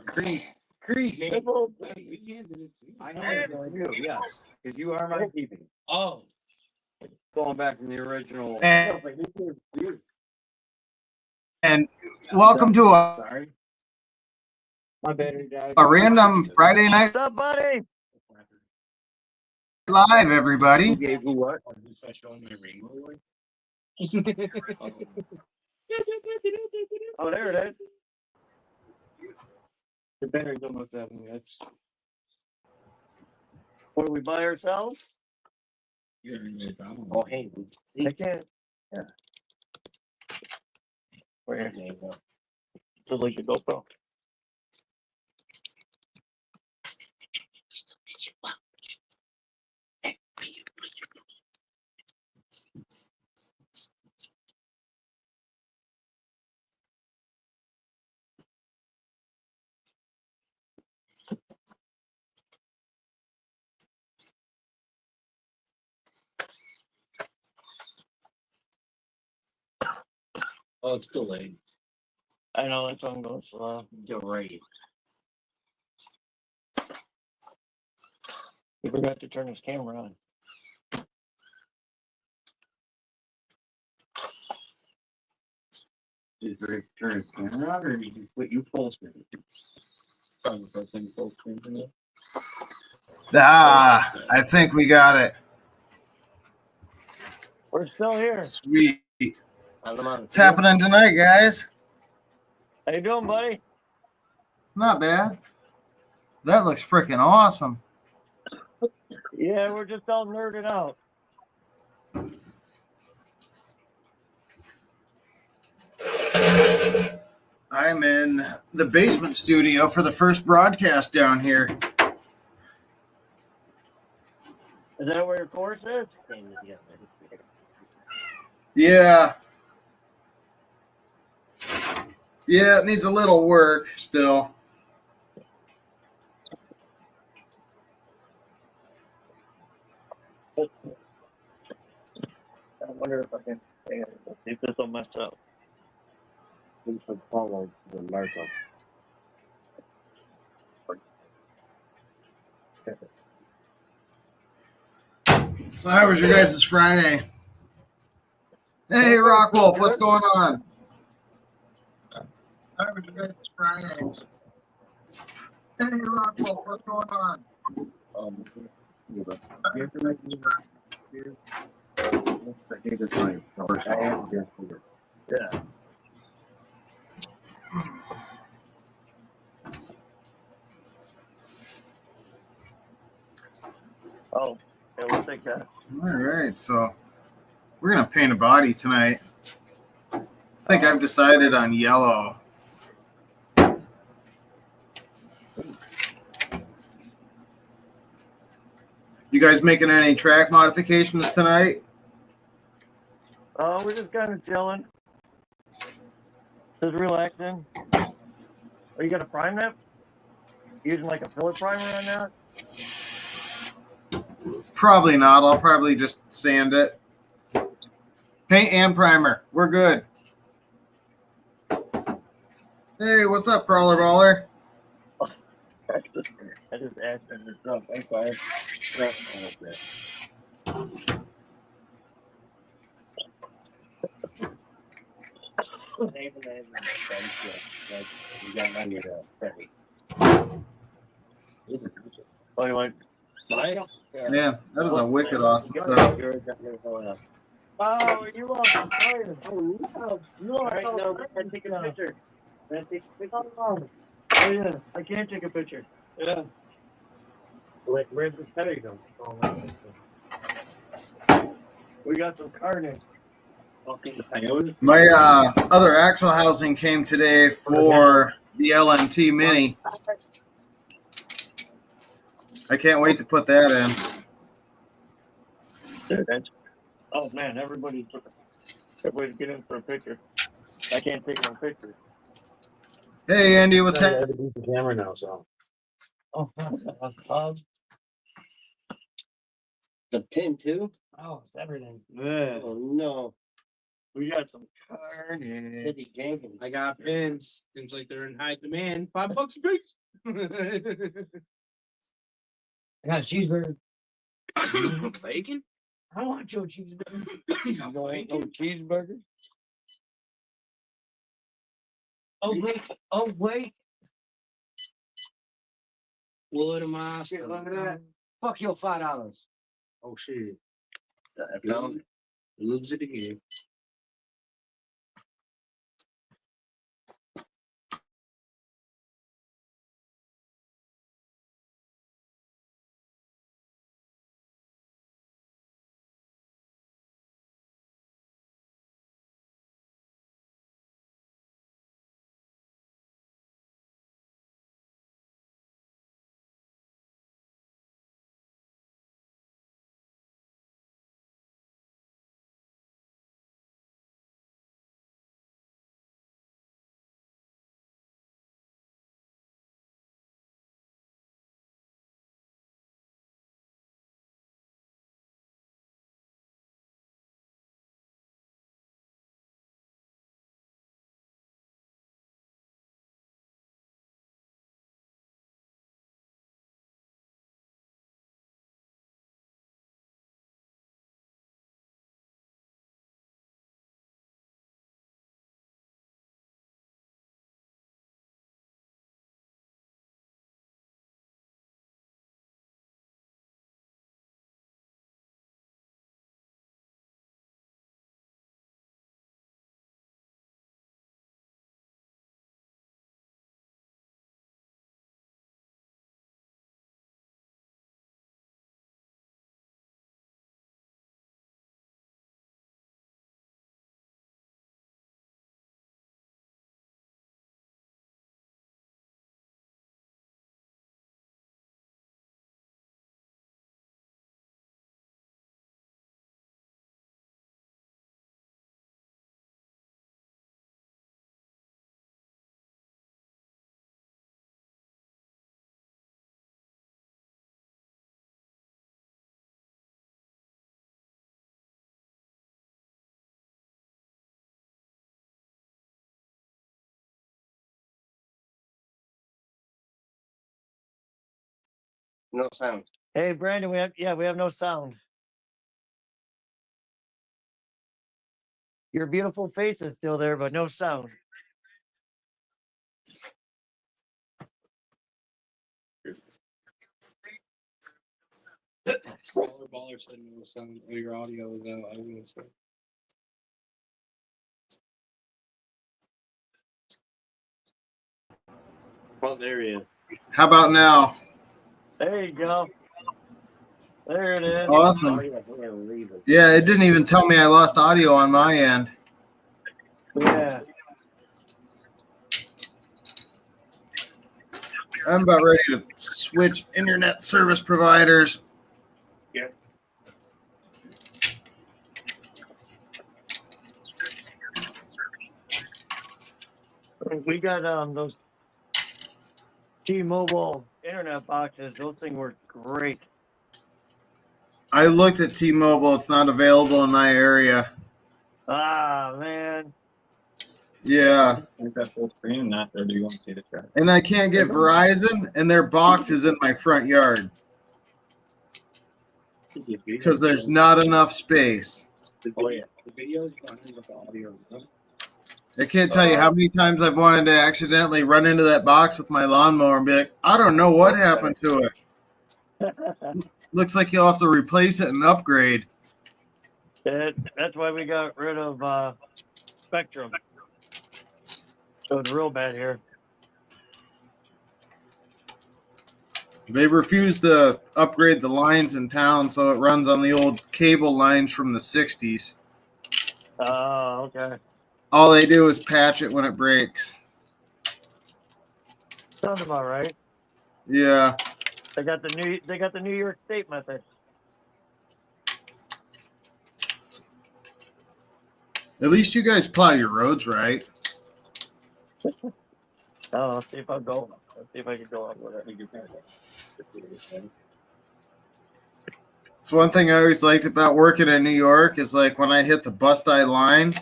Crease. I know it's going to, yes. Because you are my keeping. Oh. Going back from the original. And welcome to Sorry. My battery died. a random Friday night What's up, buddy? live, everybody. Who gave who what? Oh, there it is. The battery's almost out. What do we buy ourselves? Oh, hey, see? I can't. Yeah. Where? So like the GoPro. Oh, it's delayed. I know that song goes slow. You're right. We forgot to turn his camera on. Did you turn his camera on, or did you put you full screen? Probably full screen for me. I think we got it. We're still here. Sweet. What's happening tonight, guys? How you doing, buddy? Not bad. That looks freaking awesome. Yeah, we're just all nerding out. I'm in the basement studio for the first broadcast down here. Is that where your course is? Yeah. Yeah, it needs a little work still. I wonder if I can see if this will mess up. We should follow the Marco. So how was your guys' Friday? Hey, Rockwolf, what's going on? How was your guys' Friday? Hey, Rockwolf, what's going on? Yeah. Oh, yeah, we'll take that. All right, so we're going to paint a body tonight. I think I've decided on yellow. You guys making any track modifications tonight? Oh, we're just kind of chilling. Just relaxing. Oh, you got a prime that? Using like a filler primer on that? Probably not. I'll probably just sand it. Paint and primer. We're good. Hey, what's up, Crawler Baller? I just asked him to drop. I'm sorry. Oh, you want slide? Yeah, that was a wicked awesome stuff. Oh, you want some fire? Oh, you want right, no, I take a picture. Oh, yeah, I can't take a picture. Yeah. Wait, where's the teddy go? We got some carnage. My other axle housing came today for the LMT Mini. I can't wait to put that in. Oh man, everybody's get in for a picture. I can't take no pictures. Hey Andy, what's I have a decent camera now, so. Oh, the pin too? Oh, it's everything. Oh no. We got some carnage. City Jenkins. I got pins. Seems like they're in high demand. $5 a piece. I got a cheeseburger. Bacon? I want your cheeseburger. You ain't no cheeseburger? Oh wait. What am I? Shit, look at that. Fuck your $5. Oh shit. Lose it again. No sound. Hey, Brandon, we have no sound. Your beautiful face is still there, but no sound. Baller said no sound. Your audio is out. I was gonna say. Oh, there he is. How about now? There you go. There it is. Awesome. Yeah, leave it. Yeah, it didn't even tell me I lost audio on my end. Yeah. I'm about ready to switch internet service providers. We got those T-Mobile internet boxes. Those things work great. I looked at T-Mobile. It's not available in my area. Ah, man. Yeah. Is that full screen? Not, or do you want to see the chat? And I can't get Verizon, and their box is in my front yard because there's not enough space. Oh yeah. The video is running with the audio. I can't tell you how many times I've wanted to accidentally run into that box with my lawnmower and be like, I don't know what happened to it. Looks like you'll have to replace it and upgrade. That's why we got rid of Spectrum. So it's real bad here. They refused to upgrade the lines in town, so it runs on the old cable lines from the 60s. Oh, okay. All they do is patch it when it breaks. Sounds about right. Yeah. They got the New York State method. At least you guys plow your roads right. Oh, let's see if I'll go. Let's see if I can go up with it. It's one thing I always liked about working in New York is like when I hit the bust eye line,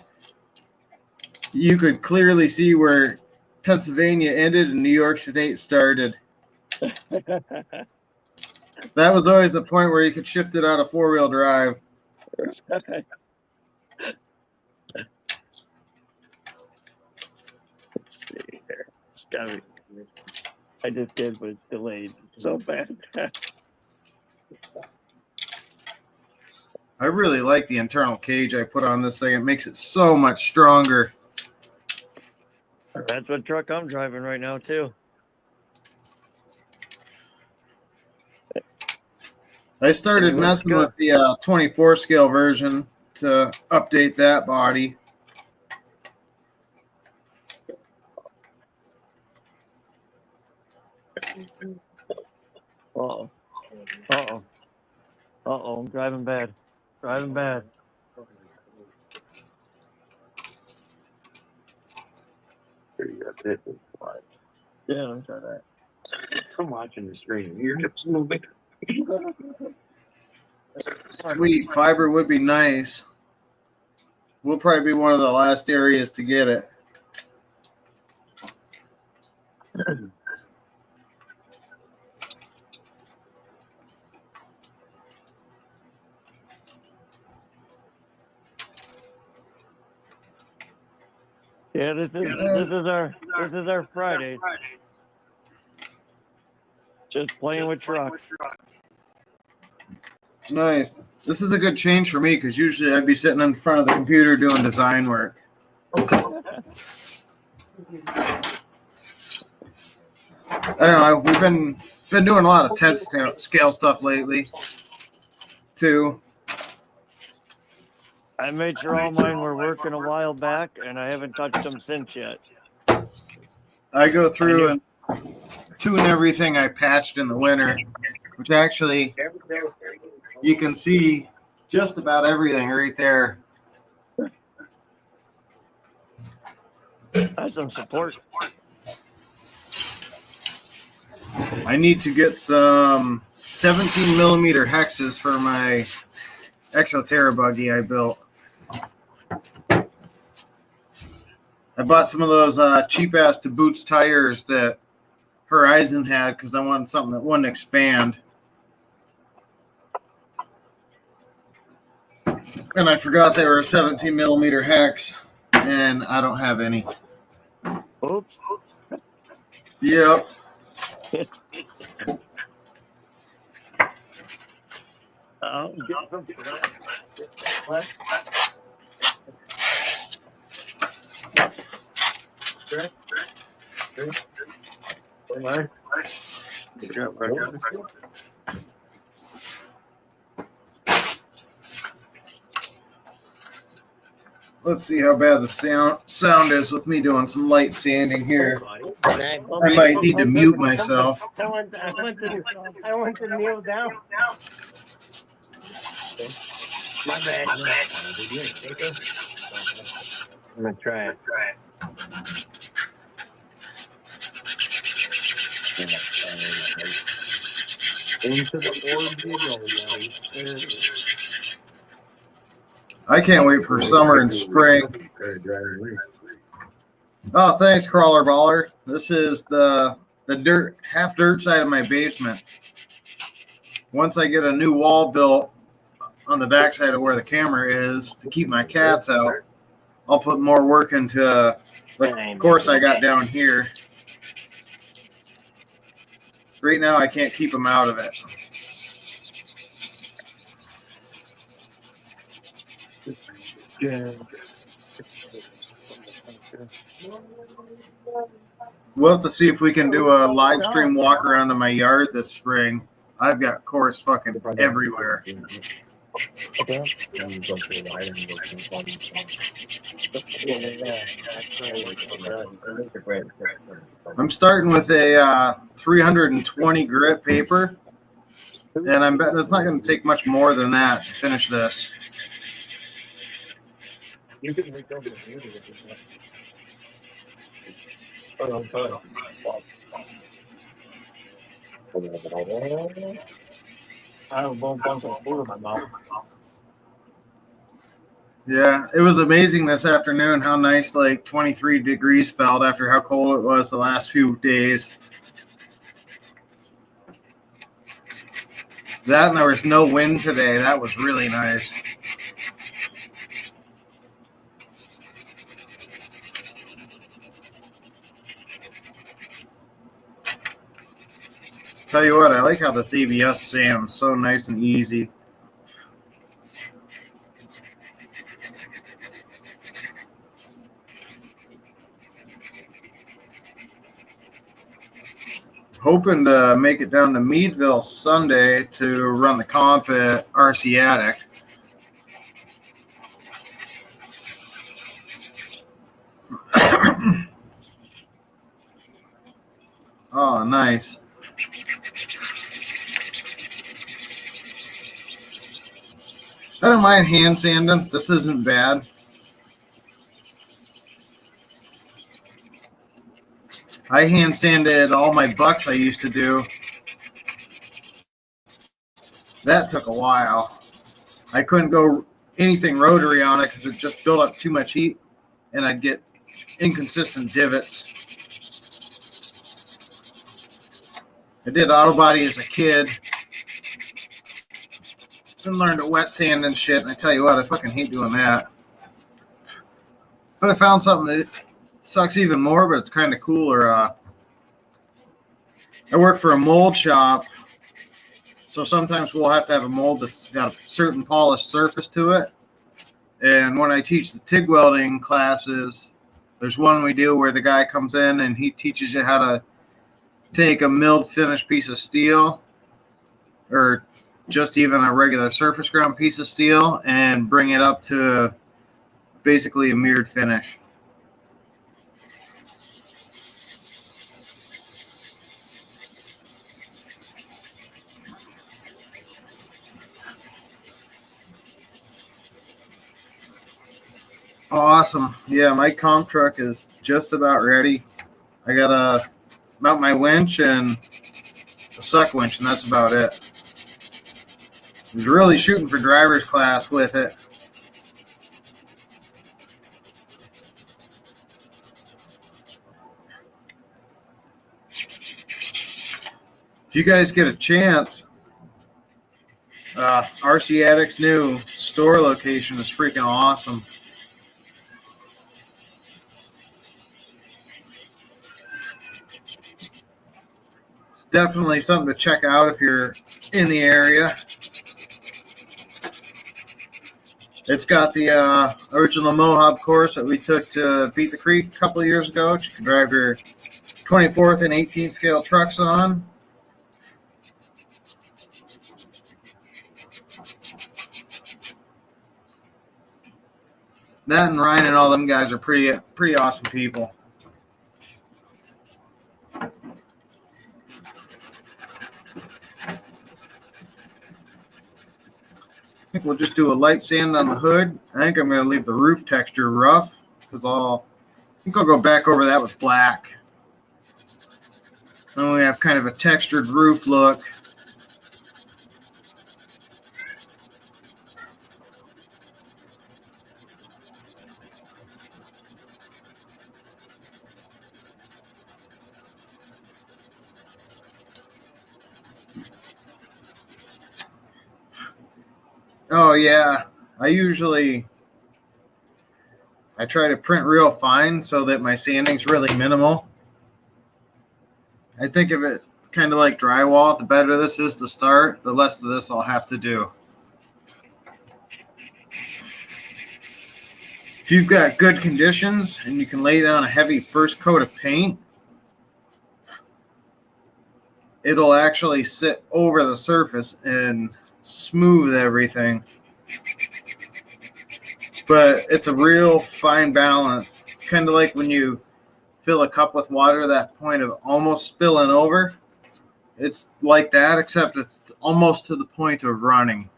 You could clearly see where Pennsylvania ended and New York State started. That was always the point where you could shift it out of four-wheel drive. Let's see here. It's gotta be. I just did, but it's delayed so bad. I really like the internal cage I put on this thing. It makes it so much stronger. That's what truck I'm driving right now too. I started It looks messing good. with the 24 scale version to update that body. Uh-oh. Uh-oh. Uh-oh, I'm driving bad. Driving bad. Yeah, I'm trying that. I'm watching the screen. Your hips moving. Sweet, fiber would be nice. We'll probably be one of the last areas to get it. Yeah, this is our Fridays. Just playing with trucks. Nice. This is a good change for me because usually I'd be sitting in front of the computer doing design work. I don't know. We've been doing a lot of 10 scale stuff lately, too. I made sure all mine were working a while back, and I haven't touched them since yet. I go through and tune everything I patched in the winter, which actually you can see just about everything right there. That's some support. I need to get some 17 millimeter hexes for my Exoterra buggy I built. I bought some of those cheap ass to boots tires that Horizon had because I wanted something that wouldn't expand. And I forgot they were a 17 millimeter hex, and I don't have any. Oops. Yep. I'll get some for that. What? Let's see how bad the sound is with me doing some light sanding here. I might need to mute myself. I want to kneel down. My bad. I'm gonna try it. Into the orb you go, buddy. I can't wait for summer and spring. Oh, thanks, Crawler Baller. This is the half dirt side of my basement. Once I get a new wall built on the backside of where the camera is to keep my cats out, I'll put more work into the course I got down here. Right now, I can't keep them out of it. We'll have to see if we can do a live stream walk around in my yard this spring. I've got course fucking everywhere. I'm starting with a 320 grit paper, and I'm betting it's not going to take much more than that to finish this. You can make over the beauty with this. I have a bunch of food in my mouth. Yeah, it was amazing this afternoon how nice like 23 degrees felt after how cold it was the last few days. That and there was no wind today. That was really nice. Tell you what, I like how this ABS sands so nice and easy. Hoping to make it down to Meadville Sunday to run the comp at RC-ology. Oh, nice. I don't mind hand sanding. This isn't bad. I hand sanded all my bucks I used to do. That took a while. I couldn't go anything rotary on it because it just built up too much heat and I'd get inconsistent divots. I did auto body as a kid. Then learned to wet sand and shit, and I tell you what, I fucking hate doing that. But I found something that sucks even more, but it's kind of cooler. I work for a mold shop, so sometimes we'll have to have a mold that's got a certain polished surface to it. And when I teach the TIG welding classes, there's one we do where the guy comes in and he teaches you how to take a milled finished piece of steel or just even a regular surface ground piece of steel and bring it up to basically a mirrored finish. Awesome. Yeah, my comp truck is just about ready. I gotta mount my winch and a suck winch, and that's about it. I was really shooting for driver's class with it. If you guys get a chance, RC-ology's new store location is freaking awesome. It's definitely something to check out if you're in the area. It's got the original Mohawk course that we took to Beat the Creek a couple of years ago, which you can drive your 24th and 18th scale trucks on. That and Ryan and all them guys are pretty awesome people. I think we'll just do a light sand on the hood. I think I'm going to leave the roof texture rough because I think I'll go back over that with black. Then we have kind of a textured roof look. Oh yeah, I try to print real fine so that my sanding's really minimal. I think of it kind of like drywall. The better this is to start, the less of this I'll have to do. If you've got good conditions and you can lay down a heavy first coat of paint, it'll actually sit over the surface and smooth everything. But it's a real fine balance. It's kind of like when you fill a cup with water at that point of almost spilling over. It's like that, except it's almost to the point of running.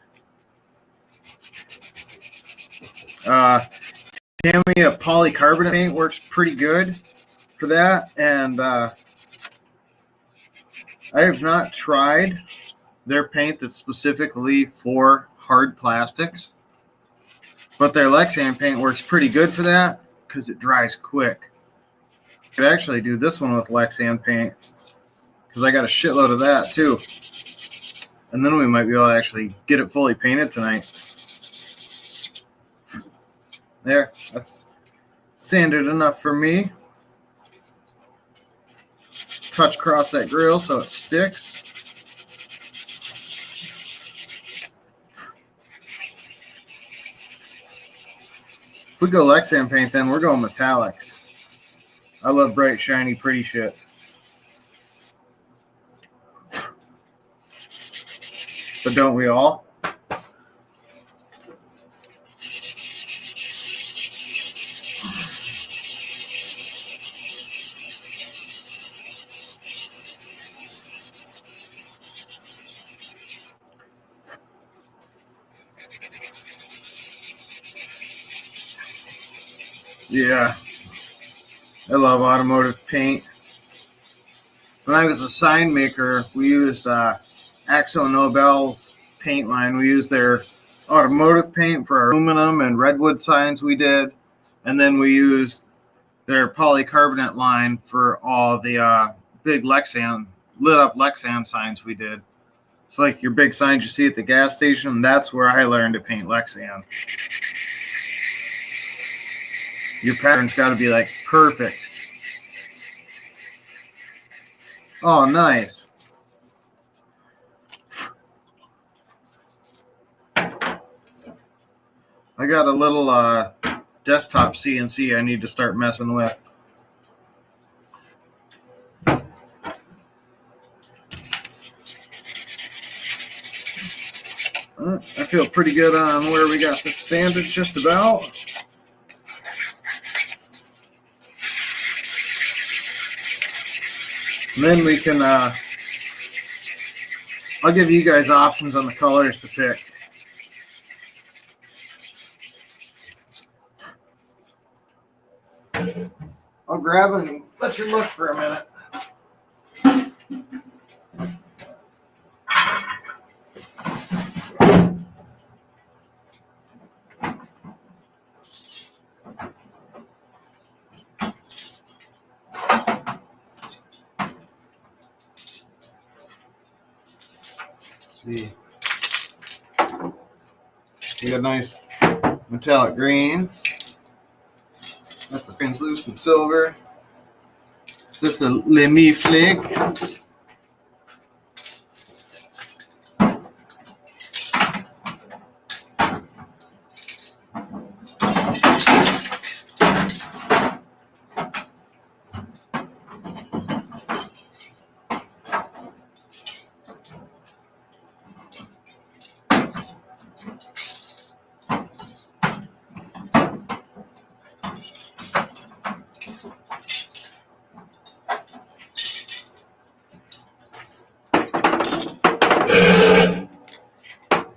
Tamiya polycarbonate paint works pretty good for that, and I have not tried their paint that's specifically for hard plastics. But their Lexan paint works pretty good for that because it dries quick. Could actually do this one with Lexan paint because I got a shitload of that too. And then we might be able to actually get it fully painted tonight. There, that's sanded enough for me. Touch across that grill so it sticks. If we go Lexan paint, then we're going metallics. I love bright, shiny, pretty shit. But don't we all? Yeah, I love automotive paint. When I was a sign maker, we used Axo Nobel's paint line. We used their automotive paint for our aluminum and redwood signs we did. And then we used their polycarbonate line for all the big Lexan, lit up Lexan signs we did. It's like your big signs you see at the gas station. That's where I learned to paint Lexan. Your pattern's got to be like perfect. Oh, nice. I got a little desktop CNC I need to start messing with. I feel pretty good on where we got this sanded just about. And then we can, I'll give you guys options on the colors to pick. I'll grab it and let you look for a minute. See, we got a nice metallic green. That's a translucent silver. Is this a Lemmy Flick?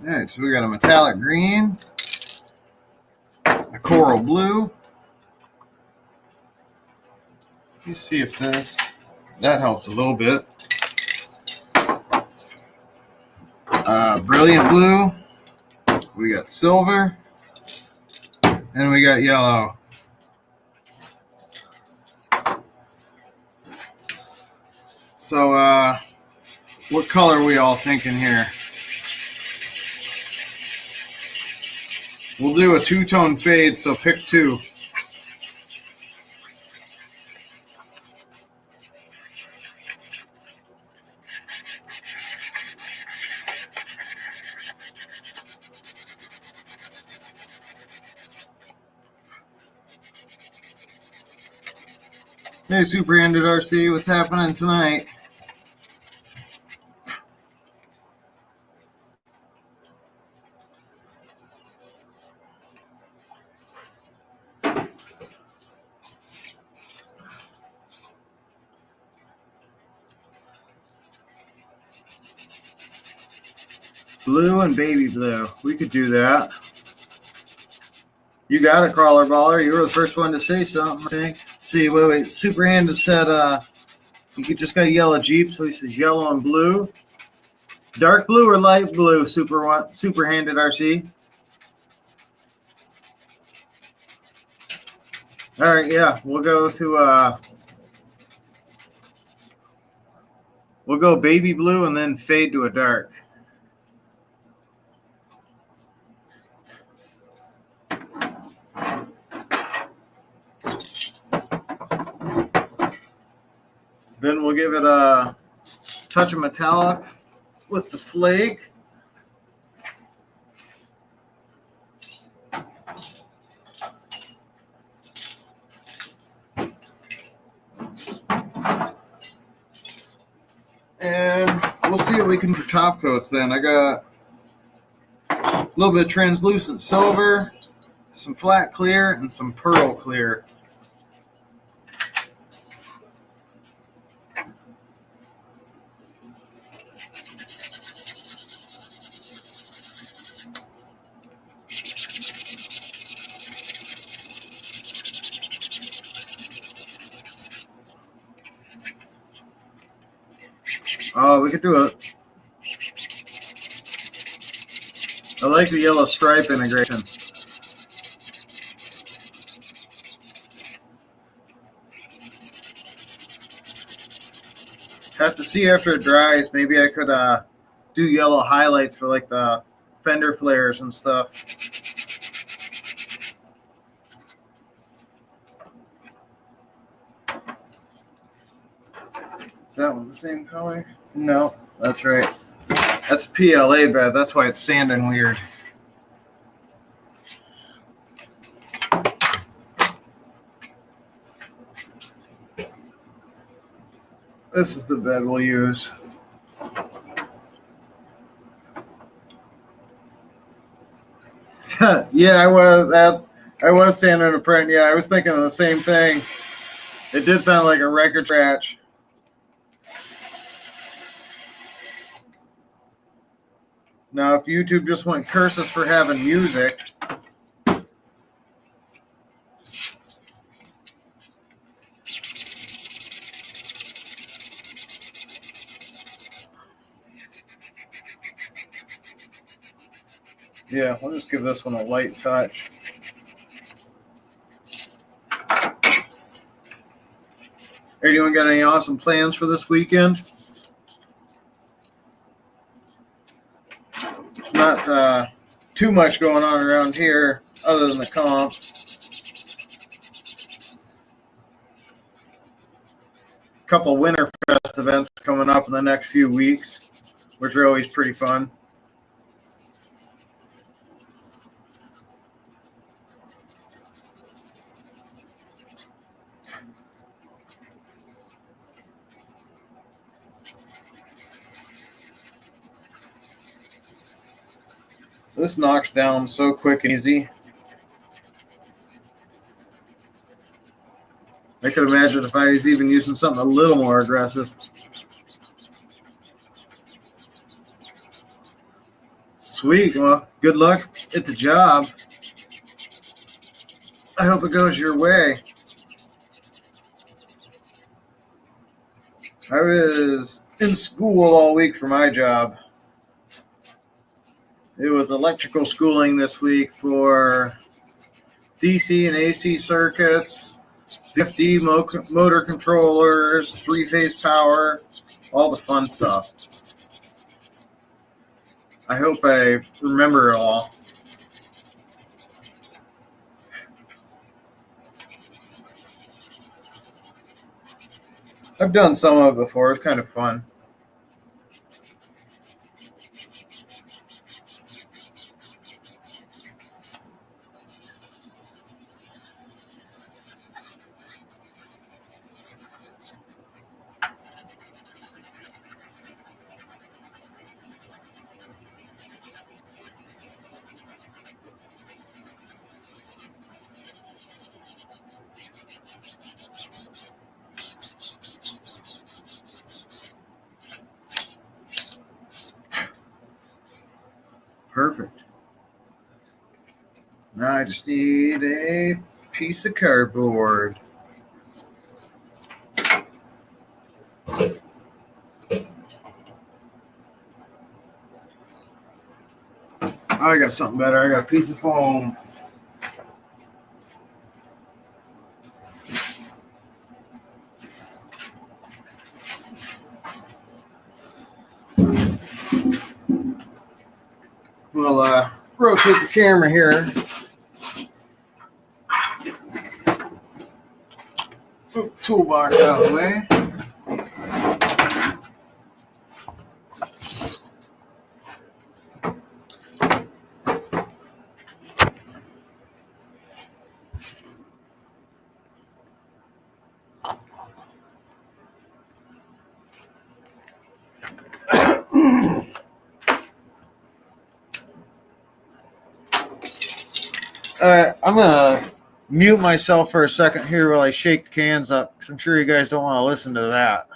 Alright, so we got a metallic green, a coral blue. Let me see if that helps a little bit. Brilliant blue, we got silver, and we got yellow. So, what color are we all thinking here? We'll do a two-tone fade, so pick two. Hey, Super-Handed RC, what's happening tonight? Blue and baby blue. We could do that. You got a crawler baller. You were the first one to say something, I think. See, wait. Super-Handed said you just got a yellow Jeep, so he says yellow and blue. Dark blue or light blue, Super-Handed RC? All right, yeah, we'll go baby blue and then fade to a dark. Then we'll give it a touch of metallic with the flake. And we'll see what we can for top coats then. I got a little bit of translucent silver, some flat clear, and some pearl clear. Oh, we could do it. I like the yellow stripe integration. Have to see after it dries. Maybe I could do yellow highlights for like the fender flares and stuff. Is that one the same color? No, that's right. That's a PLA bed. That's why it's sanding weird. This is the bed we'll use. Yeah, I was sanding a print. Yeah, I was thinking of the same thing. It did sound like a record scratch. Now, if YouTube just went curse us for having music, yeah, we'll just give this one a light touch. Hey, anyone got any awesome plans for this weekend? It's not too much going on around here other than the comp. A couple Winterfest events coming up in the next few weeks, which are always pretty fun. This knocks down so quick and easy. I could imagine if I was even using something a little more aggressive. Sweet. Well, good luck at the job. I hope it goes your way. I was in school all week for my job. It was electrical schooling this week for DC and AC circuits, 50 motor controllers, three-phase power, all the fun stuff. I hope I remember it all. I've done some of it before. It's kind of fun. Perfect. Now I just need a piece of cardboard. I got something better. I got a piece of foam. We'll rotate the camera here. Toolbox out of the way. Alright, I'm gonna mute myself for a second here while I shake the cans up, because I'm sure you guys don't want to listen to that.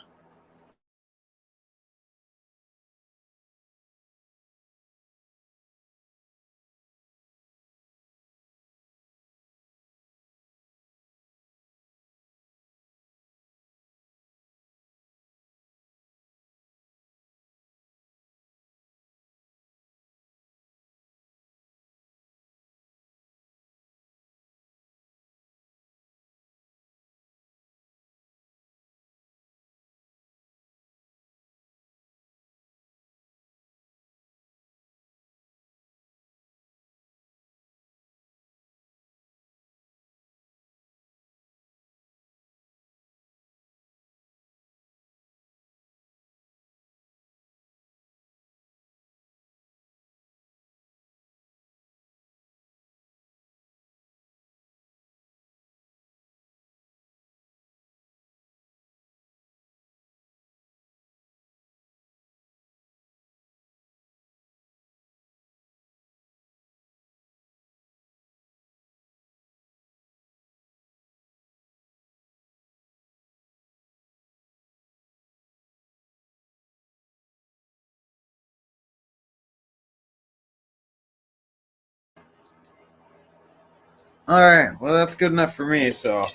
Alright, well that's good enough for me, so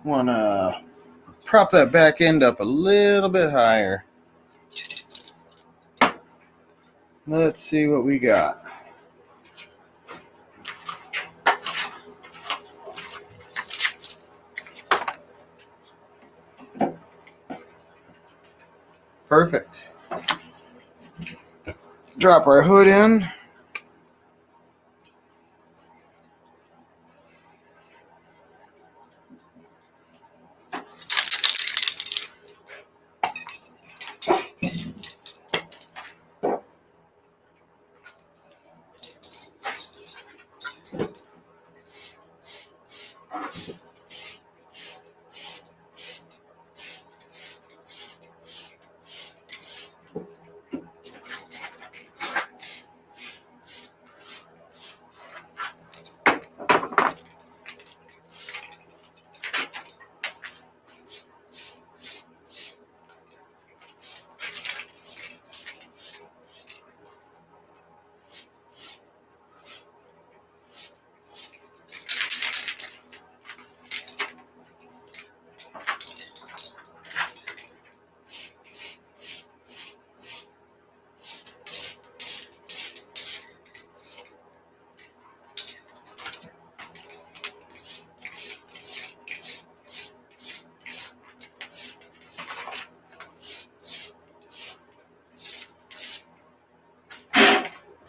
wanna prop that back end up a little bit higher. Let's see what we got. Perfect. Drop our hood in.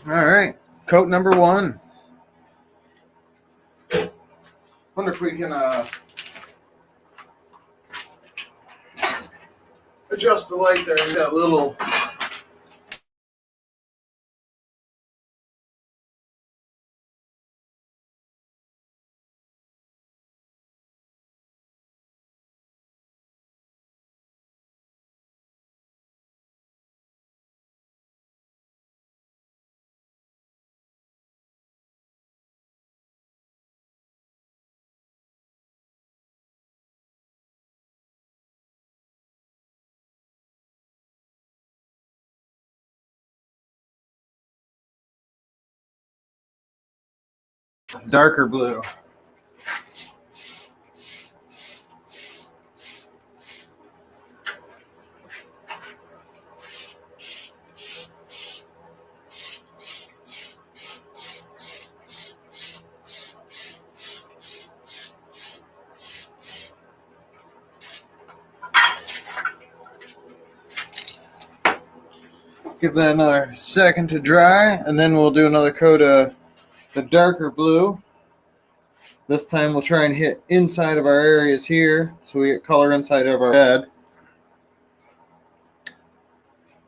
Alright, coat number 1. Wonder if we can adjust the light there. We got a little darker blue. Give that another second to dry, and then we'll do another coat of the darker blue. This time we'll try and hit inside of our areas here, so we get color inside of our bed.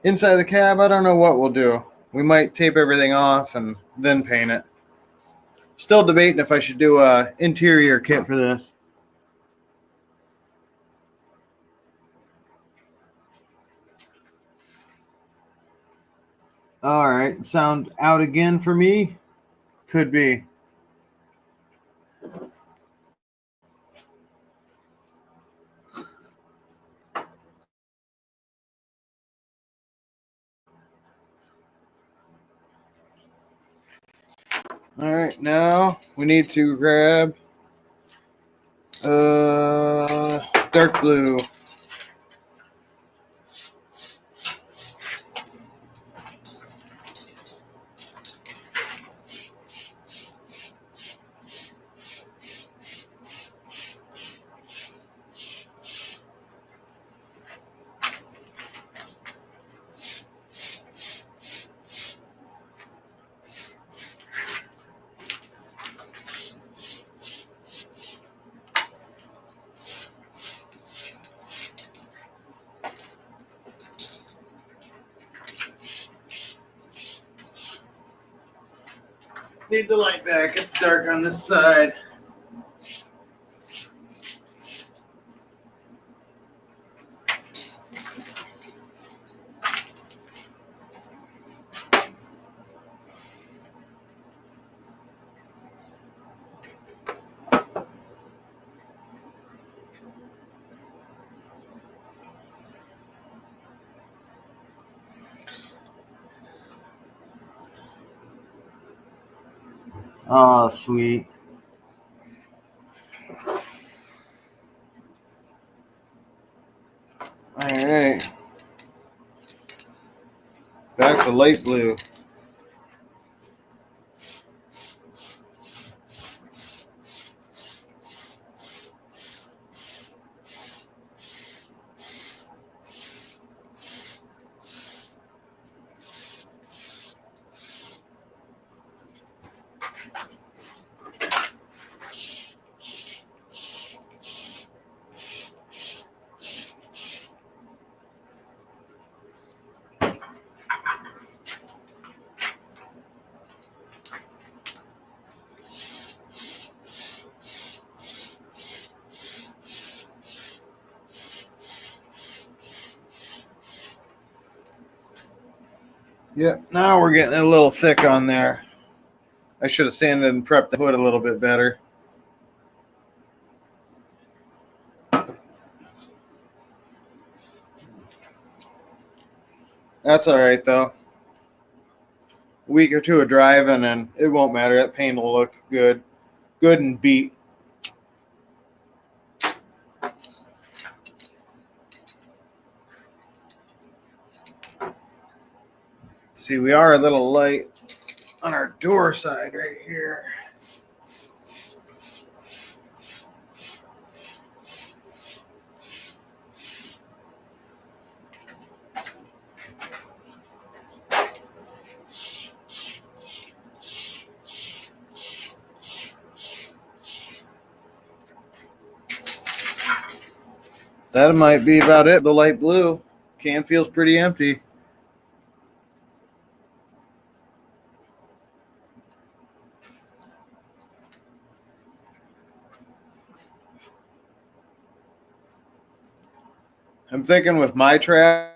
Inside the cab, I don't know what we'll do. We might tape everything off and then paint it. Still debating if I should do a interior kit for this. All right, sound out again for me? Could be. All right, now we need to grab dark blue. Need the light back. It's dark on this side. Oh, sweet. All right. Back to light blue. Yep, now we're getting a little thick on there. I should have sanded and prepped the hood a little bit better. That's all right, though. A week or two of driving, and it won't matter. That paint will look good. Good and beat. See, we are a little light on our door side right here. That might be about it. The light blue can feels pretty empty. I'm thinking with my trap,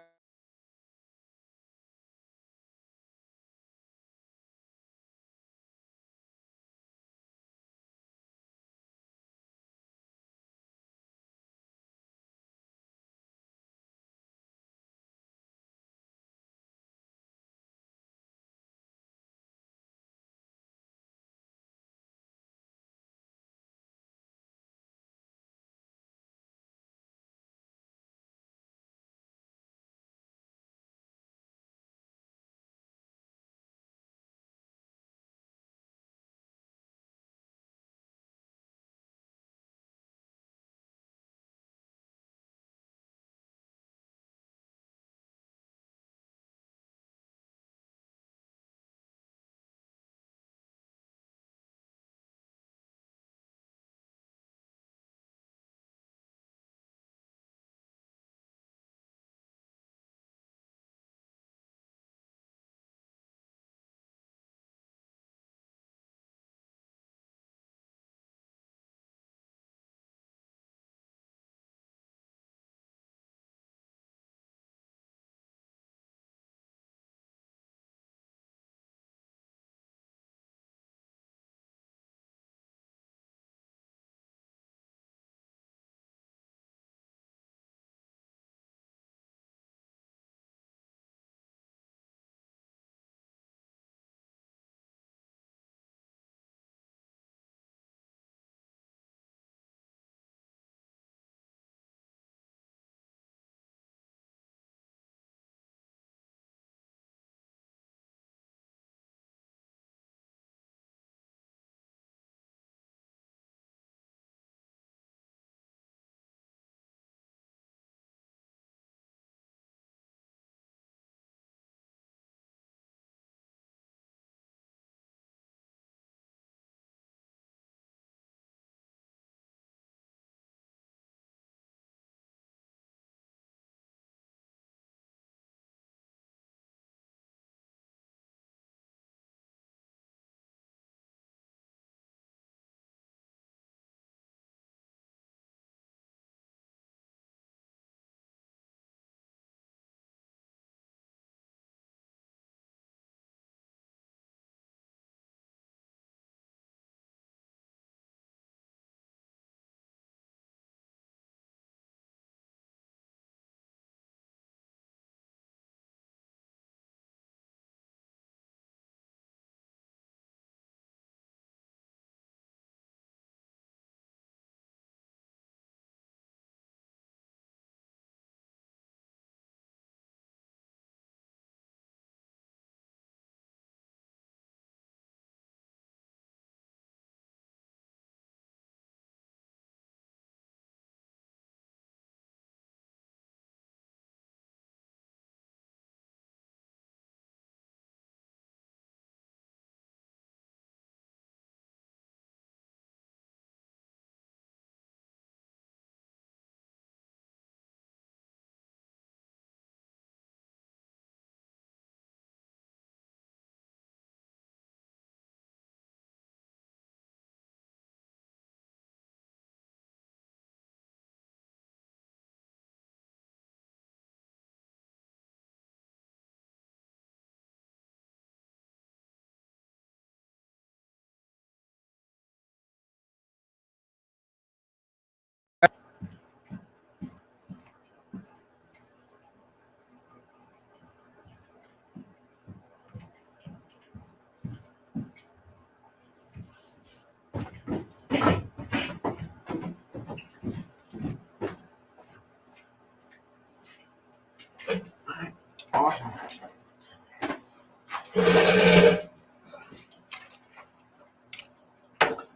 Awesome.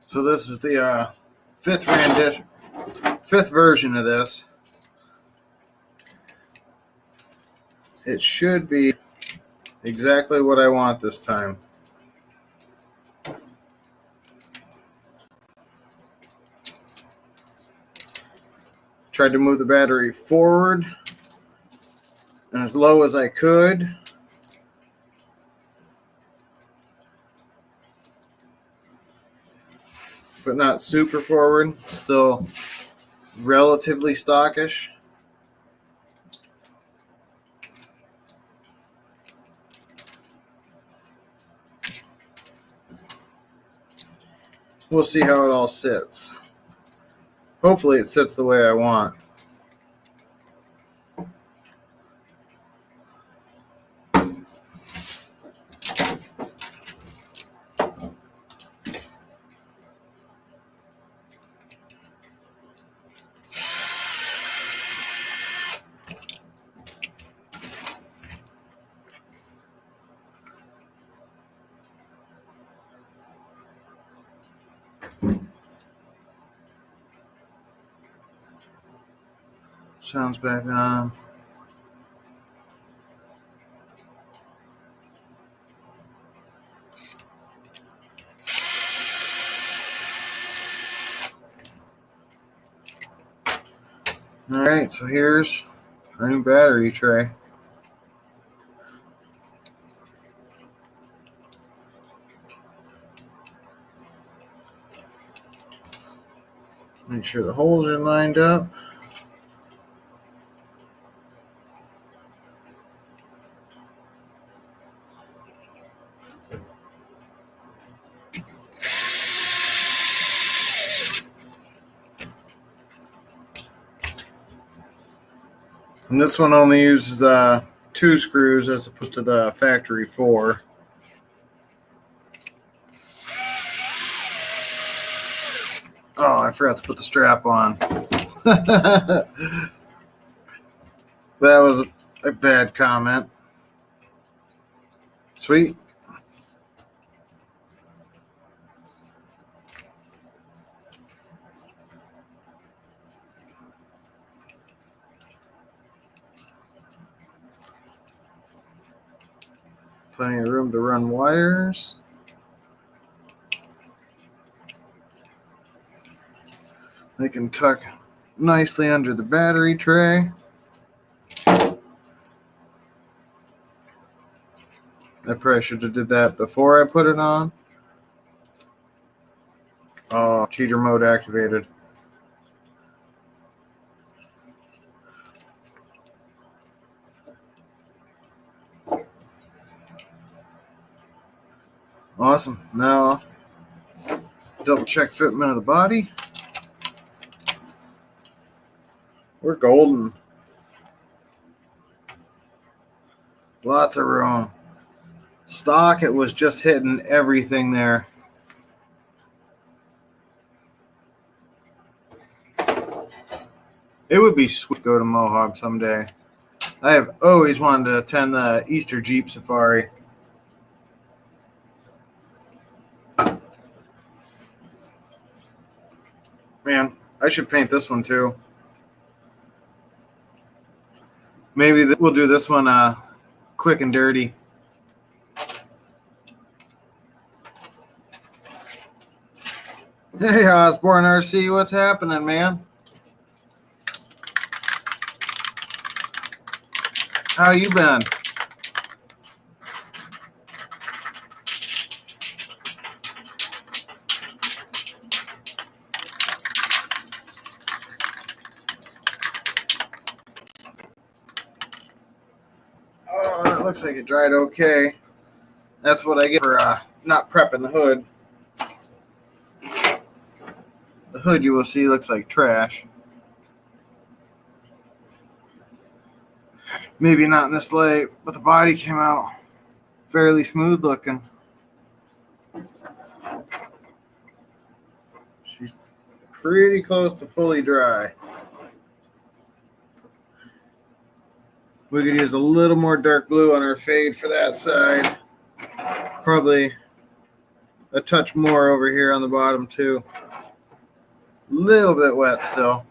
So this is the fifth version of this. It should be exactly what I want this time. Tried to move the battery forward and as low as I could. But not super forward. Still relatively stockish. We'll see how it all sits. Hopefully it sits the way I want. Sounds back on. Alright, so here's our new battery tray. Make sure the holes are lined up. And this one only uses 2 screws as opposed to the factory 4. Oh, I forgot to put the strap on. That was a bad comment. Sweet. Plenty of room to run wires. They can tuck nicely under the battery tray. I probably should have did that before I put it on. Oh, cheater mode activated. Awesome. Now, double check fitment of the body. We're golden. Lots of room. Stock, it was just hitting everything there. It would be sweet to go to Mohawk someday. I have always wanted to attend the Easter Jeep Safari. Man, I should paint this one too. Maybe we'll do this one quick and dirty. Hey, Osborne RC, what's happening, man? How you been? Oh, that looks like it dried okay. That's what I get for not prepping the hood. The hood, you will see, looks like trash. Maybe not in this light, but the body came out fairly smooth looking. She's pretty close to fully dry. We could use a little more dark blue on our fade for that side. Probably a touch more over here on the bottom too. A little bit wet still.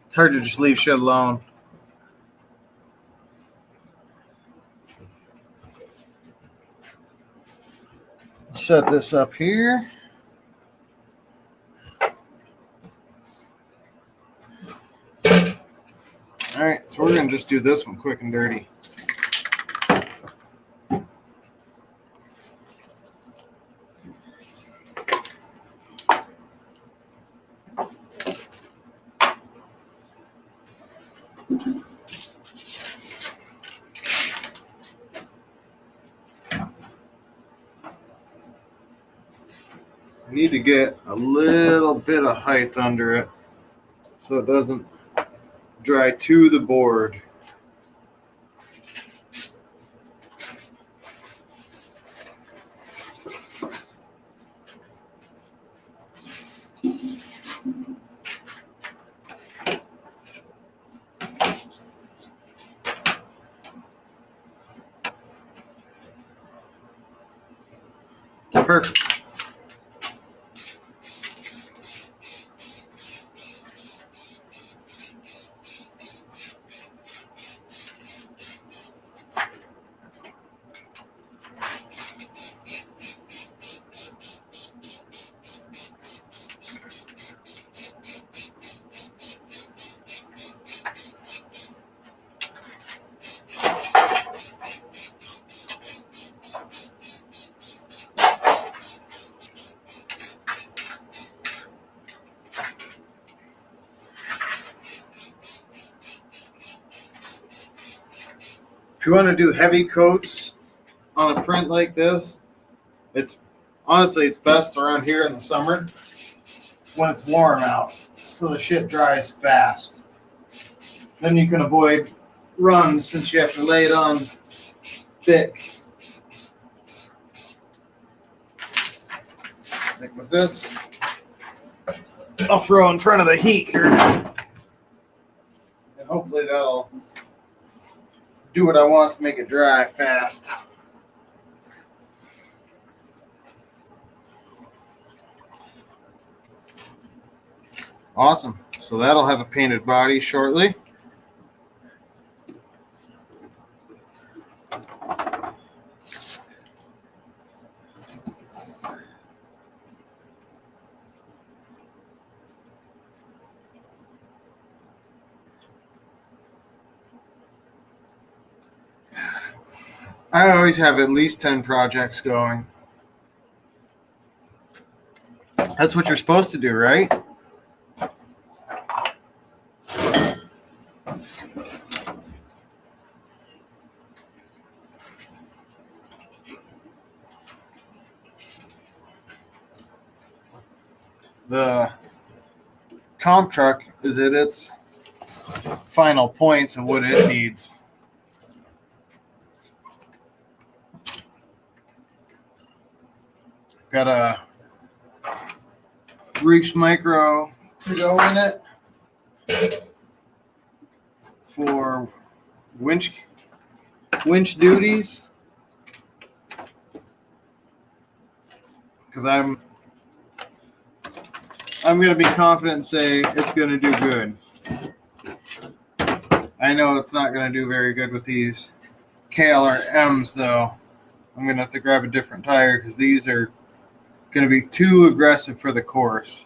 It's hard to just leave shit alone. Set this up here. All right, so we're going to just do this one quick and dirty. I need to get a little bit of height under it so it doesn't dry to the board. Perfect. If you want to do heavy coats on a print like this, it's honestly it's best around here in the summer when it's warm out, so the shit dries fast. Then you can avoid runs since you have to lay it on thick. Like with this, I'll throw in front of the heat here, and hopefully that'll do what I want to make it dry fast. Awesome. So that'll have a painted body shortly. I always have at least 10 projects going. That's what you're supposed to do, right? The comp truck is at its final points of what it needs. Got a Reefs Micro to go in it for winch duties, because I'm going to be confident and say it's going to do good. I know it's not going to do very good with these KLR-Ms though. I'm going to have to grab a different tire because these are going to be too aggressive for the course.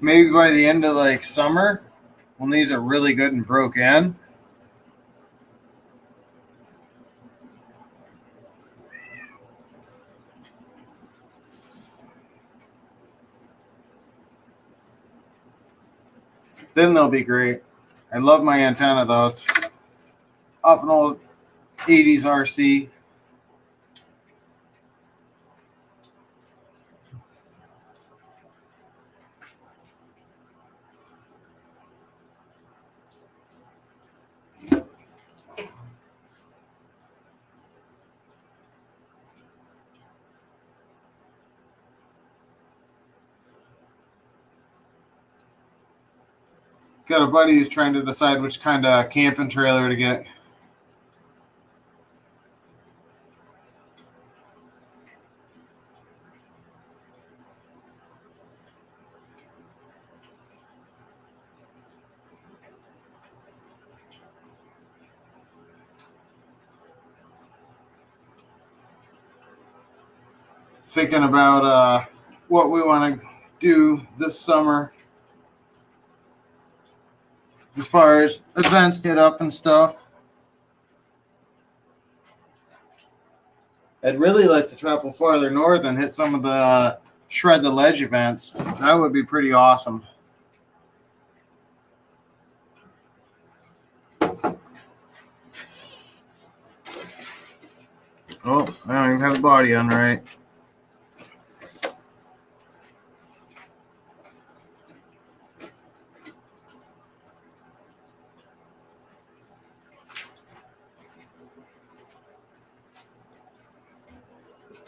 Maybe by the end of like summer, when these are really good and broke in, then they'll be great. I love my antenna though. It's off an old 80s RC. Got a buddy who's trying to decide which kind of camping trailer to get. Thinking about what we want to do this summer as far as events hit up and stuff. I'd really like to travel farther north and hit some of the Shred the Ledge events. That would be pretty awesome. Oh, I don't even have the body on right.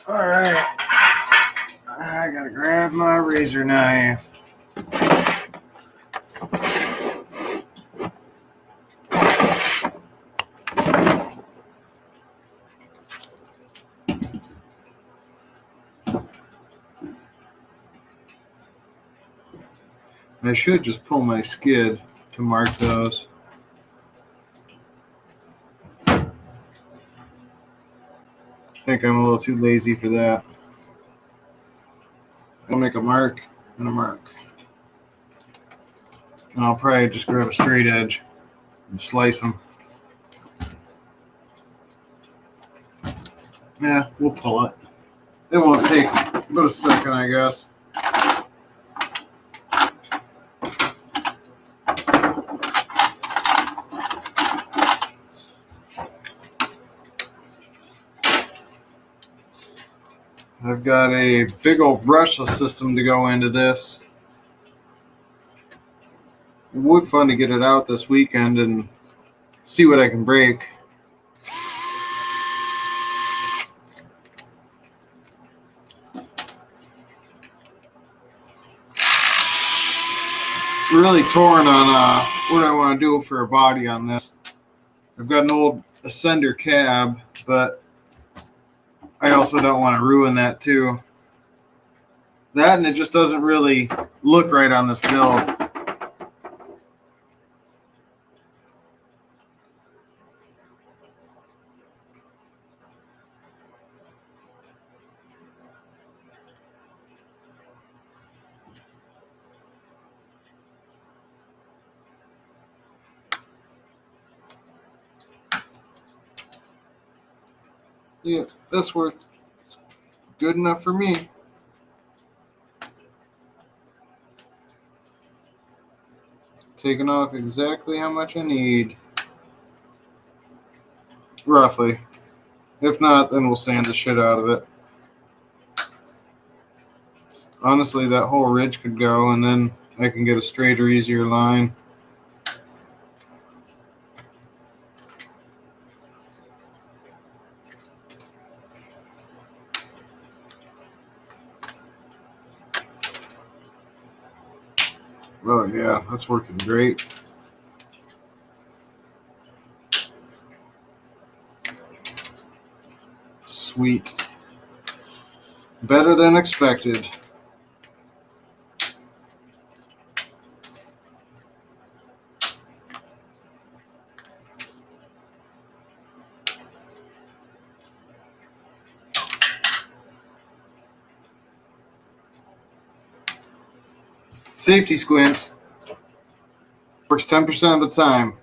All right. I gotta grab my razor knife. I should just pull my skid to mark those. I think I'm a little too lazy for that. I'll make a mark and a mark. And I'll probably just grab a straight edge and slice them. Yeah, we'll pull it. It won't take but a second, I guess. I've got a big old brushless system to go into this. It would be fun to get it out this weekend and see what I can break. Really torn on what I want to do for a body on this. I've got an old Ascender cab, but I also don't want to ruin that too. That and it just doesn't really look right on this build. Yeah, this worked good enough for me. Taking off exactly how much I need. Roughly. If not, then we'll sand the shit out of it. Honestly, that whole ridge could go, and then I can get a straighter, easier line. Oh yeah, that's working great. Sweet. Better than expected. Safety squints. Works 10% of the time.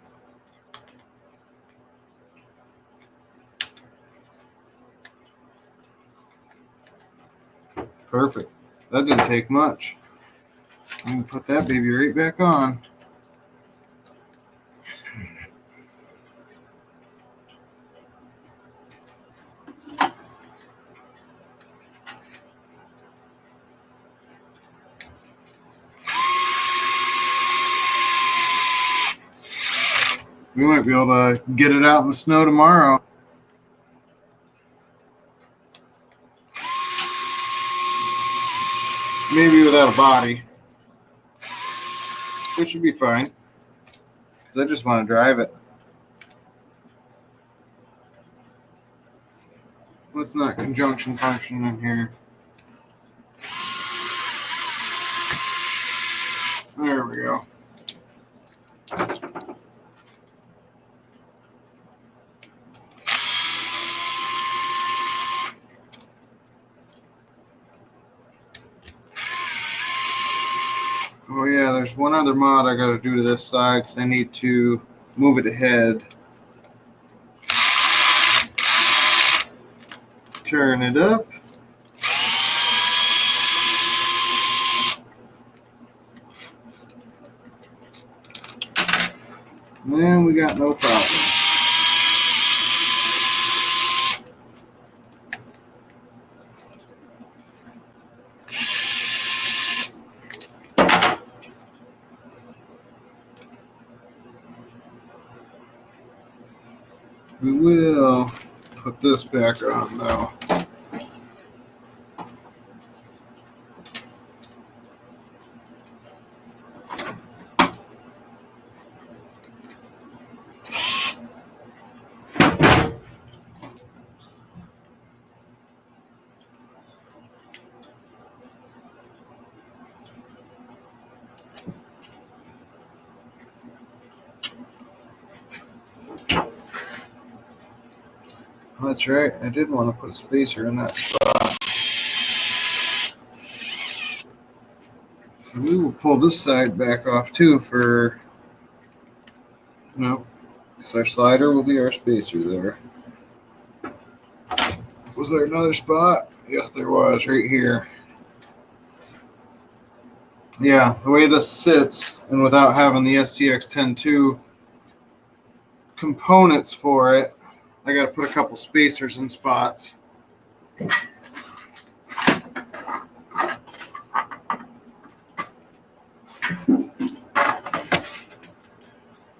Perfect. That didn't take much. I'm going to put that baby right back on. We might be able to get it out in the snow tomorrow. Maybe without a body. It should be fine. 'cause I just want to drive it. What's not conjunction function in here? There we go. Oh yeah, there's one other mod I gotta do to this side because I need to move it ahead. Turn it up. And we got no problem. We will put this back on though. Oh, that's right. I did want to put a spacer in that spot. So we will pull this side back off too for, no, because our slider will be our spacer there. Was there another spot? Yes, there was, right here. Yeah, the way this sits, and without having the STX 10.2 components for it, I got to put a couple spacers in spots.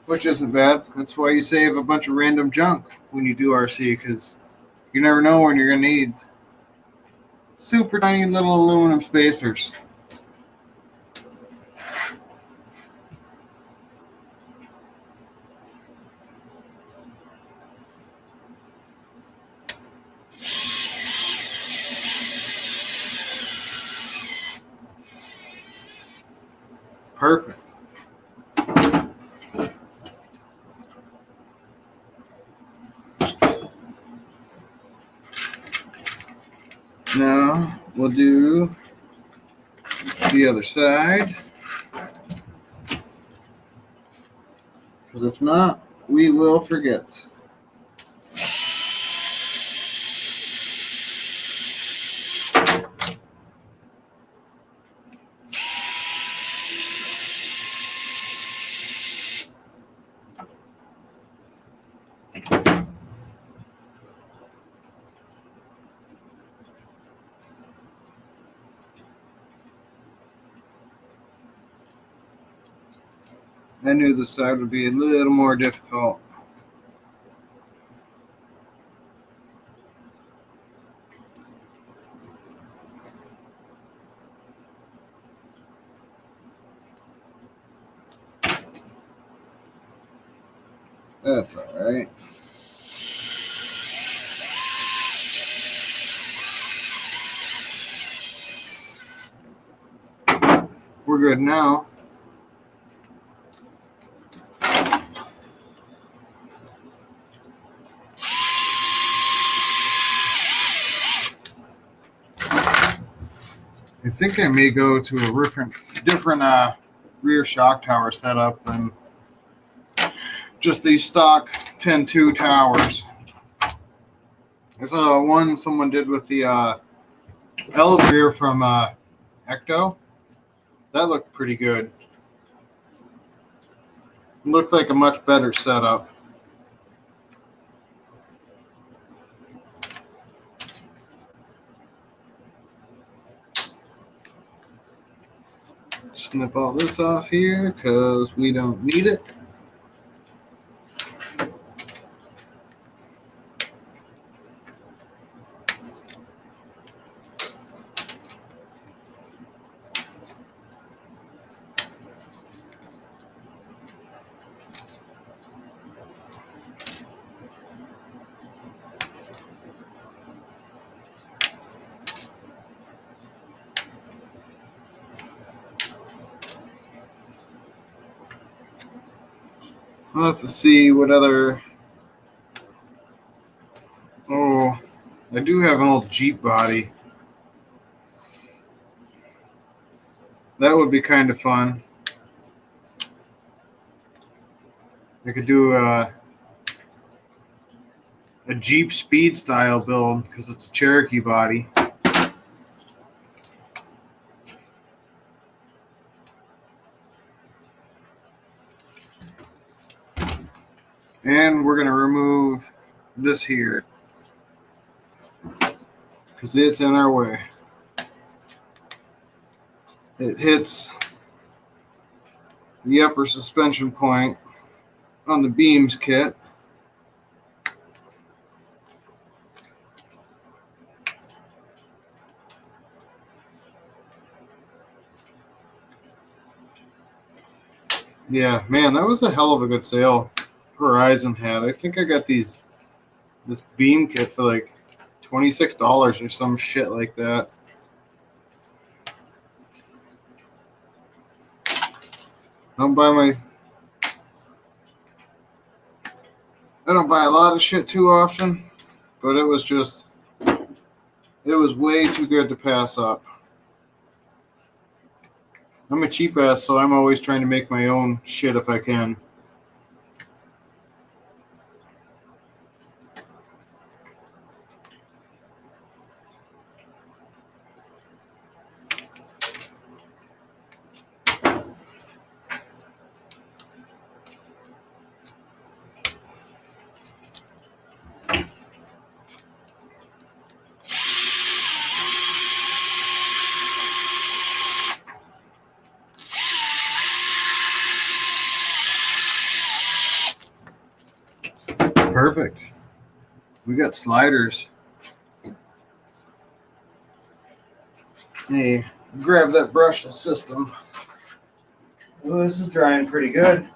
Which isn't bad. That's why you save a bunch of random junk when you do RC, because you never know when you're going to need super tiny little aluminum spacers. Perfect. Now we'll do the other side, because if not, we will forget. I knew this side would be a little more difficult. That's all right. We're good now. I think I may go to a different rear shock tower setup than just these stock 10.2 towers. I saw one someone did with the elevator from Ecto. That looked pretty good. It looked like a much better setup. Snip all this off here because we don't need it. I'll have to see what other. Oh, I do have an old Jeep body. That would be kind of fun. I could do a Jeep Speed style build because it's a Cherokee body. And we're going to remove this here because it's in our way. It hits the upper suspension point on the beams kit. Yeah, man, that was a hell of a good sale Horizon had. I think I got this beam kit for like $26 or some shit like that. I don't buy a lot of shit too often, but it was way too good to pass up. I'm a cheap ass, so I'm always trying to make my own shit if I can. Perfect. We got sliders. Hey, grab that brush system. Oh, this is drying pretty good.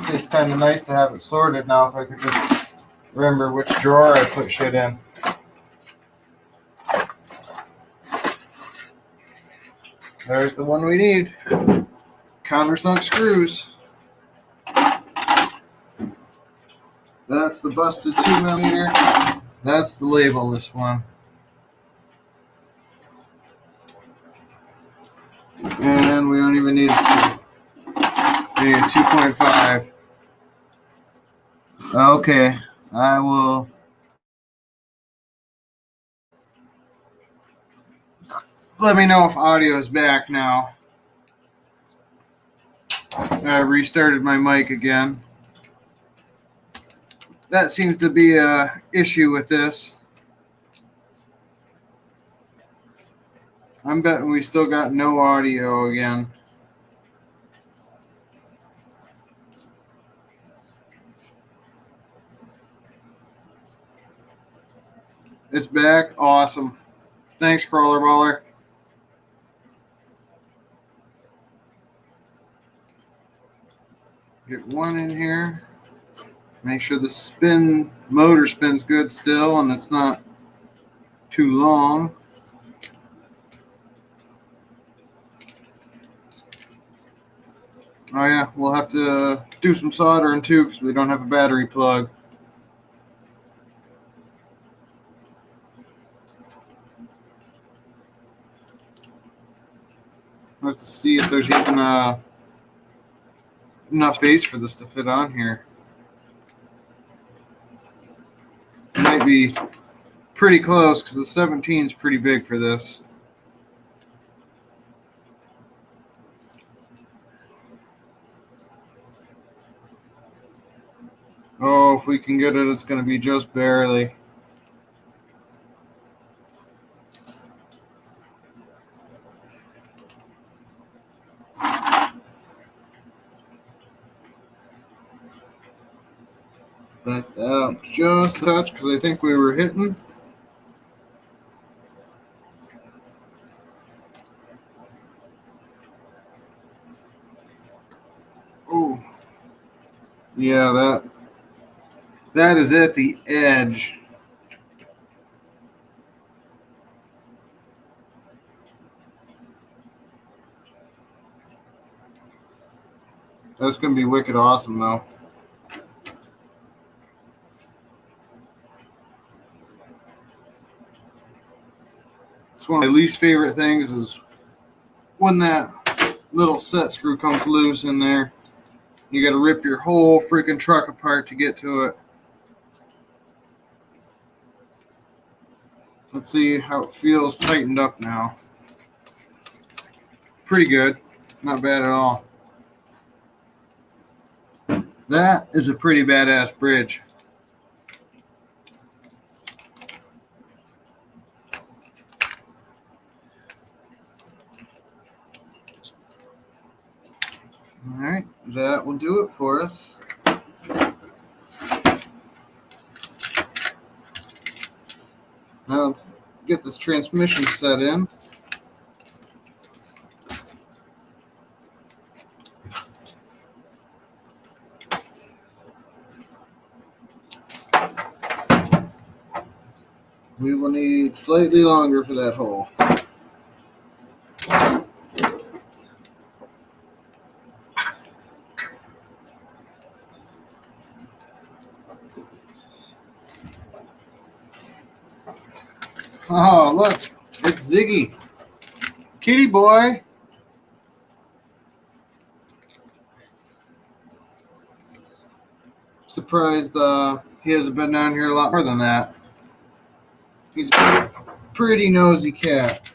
honestly, it's kind of nice to have it sorted now if I could just remember which drawer I put shit in. There's the one we need. Countersunk screws. That's the busted 2mm. That's the label-less one. And we don't even need a 2. We need a 2.5. Okay, I will. Let me know if audio is back now. I restarted my mic again. That seems to be a issue with this. I'm betting we still got no audio again. It's back. Awesome. Thanks, Crawler Baller. Get one in here. Make sure the motor spins good still and it's not too long. Oh yeah, we'll have to do some soldering too because we don't have a battery plug. I'll have to see if there's even enough space for this to fit on here. It might be pretty close because the 17 is pretty big for this. Oh, if we can get it, it's going to be just barely. Back that up just a touch because I think we were hitting. Oh, yeah, that is at the edge. That's going to be wicked awesome, though. It's one of my least favorite things is when that little set screw comes loose in there. You got to rip your whole freaking truck apart to get to it. Let's see how it feels tightened up now. Pretty good. Not bad at all. That is a pretty badass bridge. All right, that will do it for us. Now let's get this transmission set in. We will need slightly longer for that hole. Oh, look, it's Ziggy. Kitty boy. Surprised he hasn't been down here a lot more than that. He's a pretty nosy cat.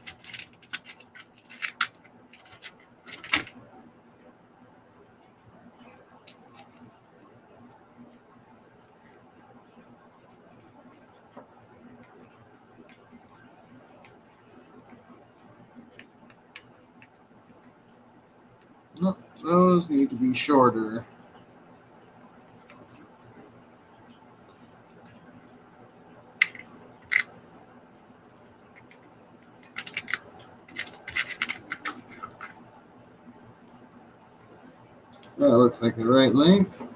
No, those need to be shorter. That looks like the right length.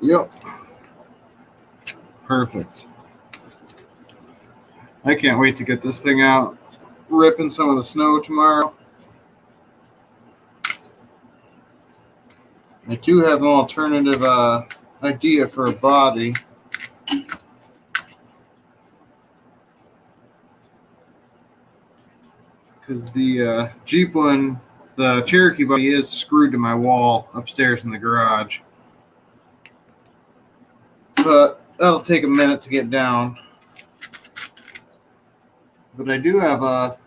Yep. Perfect. I can't wait to get this thing out. Ripping some of the snow tomorrow. I do have an alternative idea for a body. Because the Jeep one, the Cherokee body is screwed to my wall upstairs in the garage. But that'll take a minute to get down. But I do have a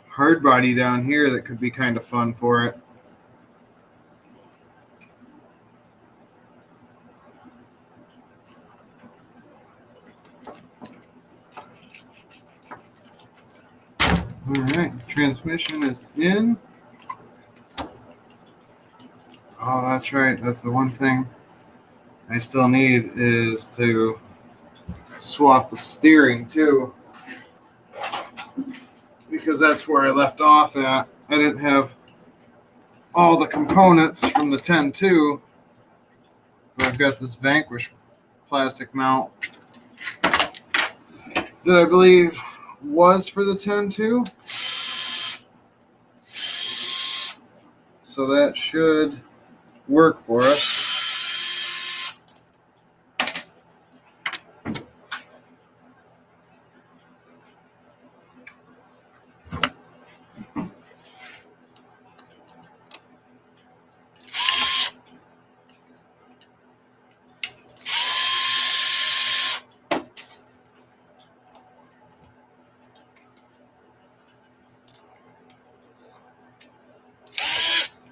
hard body down here that could be kind of fun for it. All right, transmission is in. Oh, that's right. That's the one thing I still need is to swap the steering too, because that's where I left off at. I didn't have all the components from the 10.2, but I've got this Vanquish plastic mount that I believe was for the 10.2. So that should work for us.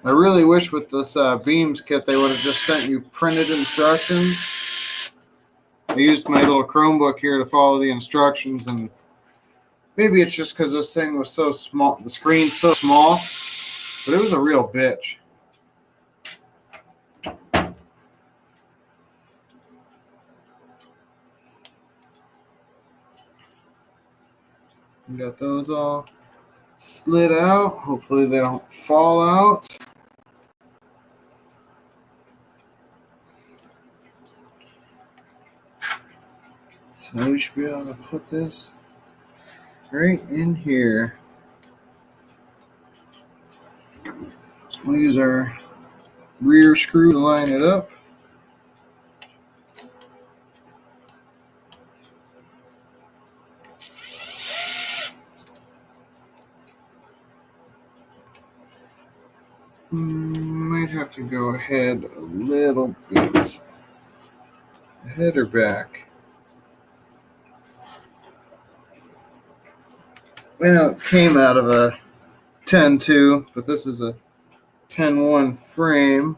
I really wish with this Beams kit they would have just sent you printed instructions. I used my little Chromebook here to follow the instructions, and maybe it's just because this thing was so small, the screen's so small, but it was a real bitch. We got those all slid out. Hopefully they don't fall out. So we should be able to put this right in here. We'll use our rear screw to line it up. Might have to go ahead a little bit. Ahead or back? I know it came out of a 10.2, but this is a 10.1 frame.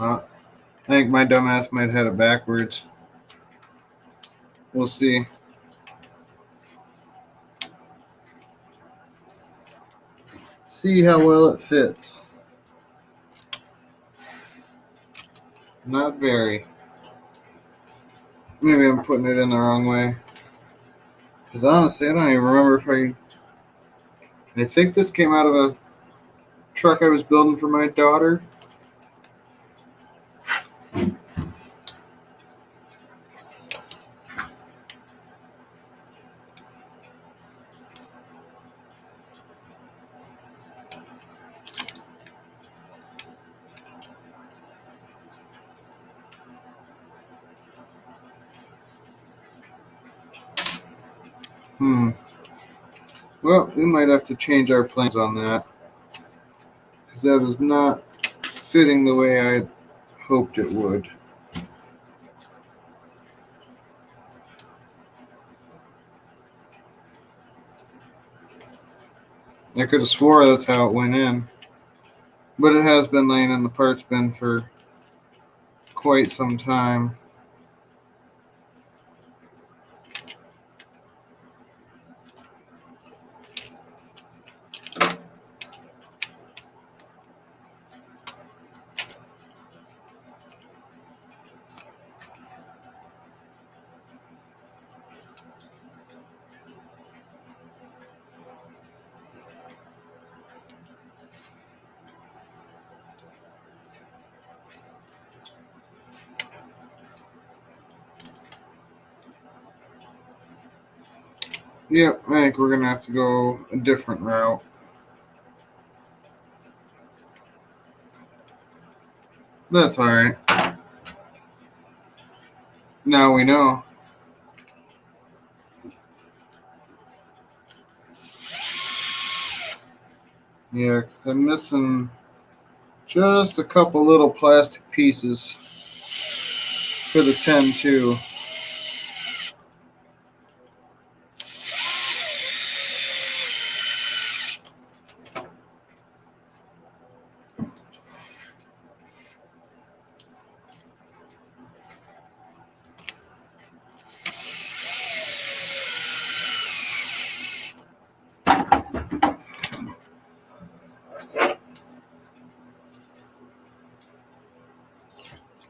I think my dumbass might have had it backwards. We'll see. See how well it fits. Not very. Maybe I'm putting it in the wrong way. Because honestly, I don't even remember if I think this came out of a truck I was building for my daughter. Well, we might have to change our plans on that. Because that is not fitting the way I hoped it would. I could have swore that's how it went in. But it has been laying in the parts bin for quite some time. Yep, I think we're going to have to go a different route. That's all right. Now we know. Yeah, because I'm missing just a couple little plastic pieces for the 10-2.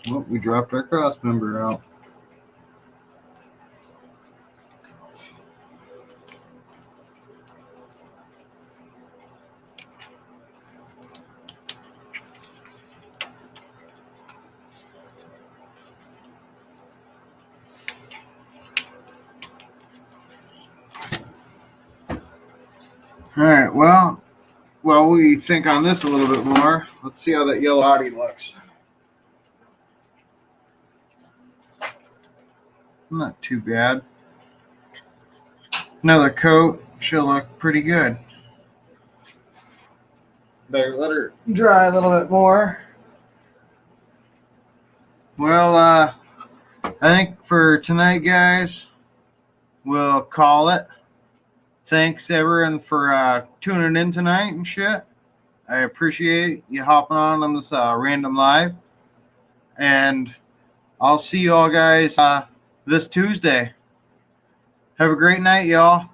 Well, we dropped our cross member out. All right, well, we think on this a little bit more. Let's see how that yellow Audi looks. Not too bad. Another coat should look pretty good. Better let her dry a little bit more. Well, I think for tonight, guys, we'll call it. Thanks, everyone, for tuning in tonight and shit. I appreciate you hopping on this random live. And I'll see you all guys this Tuesday. Have a great night, y'all.